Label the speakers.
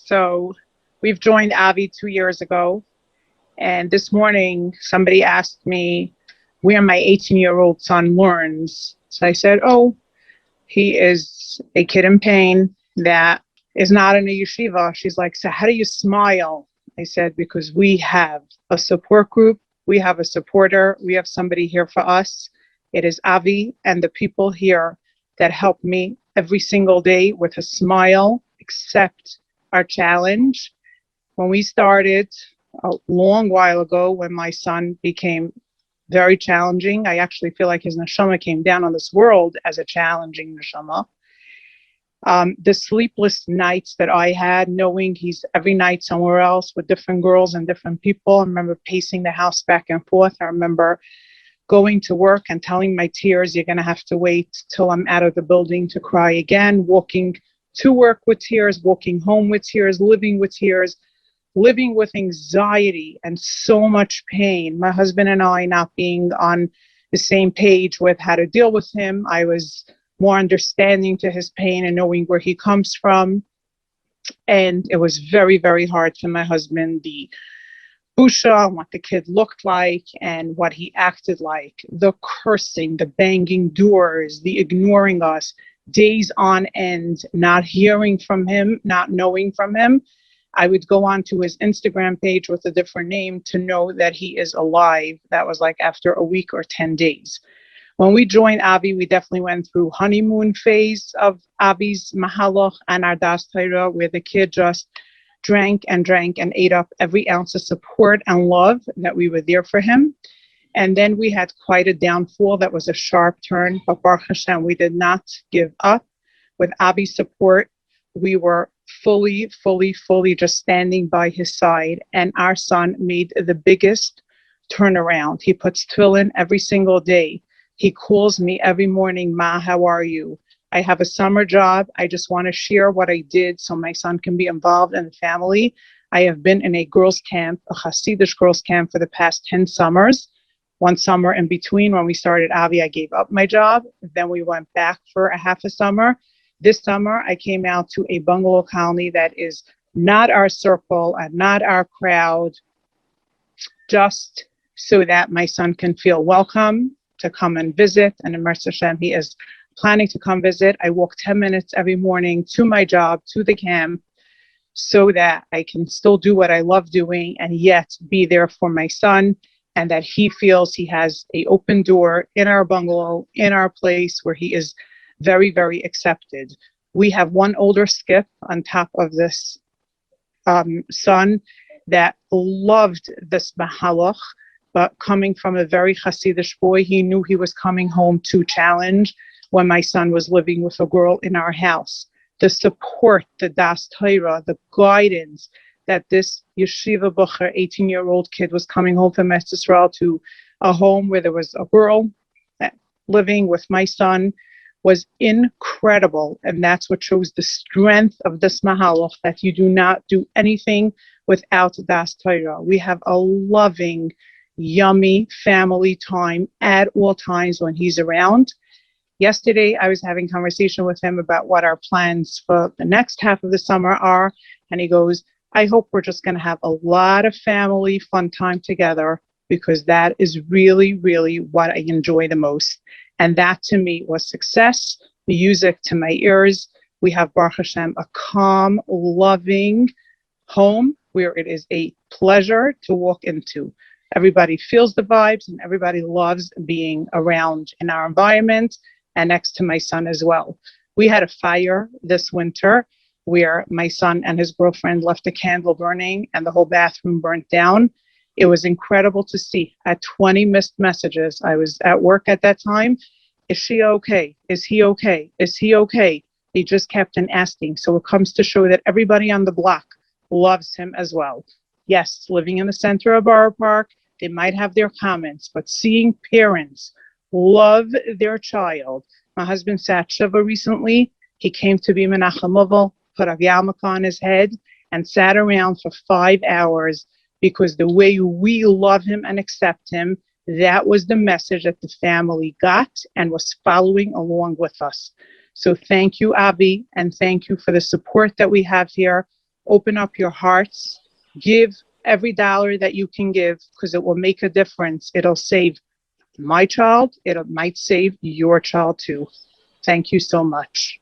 Speaker 1: So we've joined Avi 2 years ago. And this morning, somebody asked me where my 18-year-old son learns. So I said, oh, he is a kid in pain that is not in a yeshiva. She's like, so how do you smile? I said, because we have a support group. We have a supporter. We have somebody here for us. It is Avi and the people here that help me every single day with a smile, accept our challenge. When we started a long while ago, when my son became very challenging, I actually feel like his neshama came down on this world as a challenging neshama. The sleepless nights that I had, knowing he's every night somewhere else with different girls and different people. I remember pacing the house back and forth. I remember going to work and telling my tears, you're going to have to wait till I'm out of the building to cry again, walking to work with tears, walking home with tears, living with tears, living with anxiety and so much pain. My husband and I not being on the same page with how to deal with him. I was more understanding to his pain and knowing where he comes from. And it was very, very hard for my husband, the busha, what the kid looked like and what he acted like, the cursing, the banging doors, the ignoring us, days on end, not hearing from him, not knowing from him. I would go on to his Instagram page with a different name to know that he is alive. That was like after a week or 10 days. When we joined Avi, we definitely went through honeymoon phase of Avi's Mahalach and our Das Torah, where the kid just drank and ate up every ounce of support and love that we were there for him. And then we had quite a downfall that was a sharp turn, but Baruch Hashem, we did not give up. With Avi's support, we were fully just standing by his side. And our son made the biggest turnaround. He puts tefillin every single day. He calls me every morning, Ma, how are you? I have a summer job. I just want to share what I did so my son can be involved in the family. I have been in a girls' camp, a Hasidic girls' camp for the past 10 summers. One summer in between when we started Avi, I gave up my job. Then we went back for a half a summer. This summer, I came out to a bungalow colony that is not our circle and not our crowd, just so that my son can feel welcome to come and visit. And in Mercer Hashem, he is planning to come visit. I walk 10 minutes every morning to my job, to the camp, so that I can still do what I love doing and yet be there for my son, and that he feels he has an open door in our bungalow, in our place where he is very, very accepted. We have one older skip on top of this son that loved this mahalach, but coming from a very Hasidic boy, he knew he was coming home to challenge when my son was living with a girl in our house. The support, the Das Torah, the guidance that this yeshiva bucher, 18-year-old kid, was coming home from Eretz Yisrael to a home where there was a girl living with my son was incredible. And that's what shows the strength of this mahalach, that you do not do anything without Das Torah. We have a loving, yummy family time at all times when he's around. Yesterday, I was having conversation with him about what our plans for the next half of the summer are. And he goes, I hope we're just going to have a lot of family fun time together, because that is really, really what I enjoy the most. And that to me was success, music to my ears. We have, Baruch Hashem, a calm, loving home where it is a pleasure to walk into. Everybody feels the vibes and everybody loves being around in our environment, and next to my son as well. We had a fire this winter where my son and his girlfriend left a candle burning and the whole bathroom burnt down. It was incredible to see. At 20 missed messages, I was at work at that time. Is she okay? Is he okay? Is he okay? He just kept on asking. So it comes to show that everybody on the block loves him as well. Yes, living in the center of Borough Park, they might have their comments, but seeing parents love their child. My husband sat Shiva recently. He came to be Menachem Oval, put a yarmulke on his head, and sat around for 5 hours, because the way we love him and accept him, that was the message that the family got and was following along with us. So thank you, Avi, and thank you for the support that we have here. Open up your hearts. Give every dollar that you can give because it will make a difference. It'll save my child. It might save your child too. Thank you so much.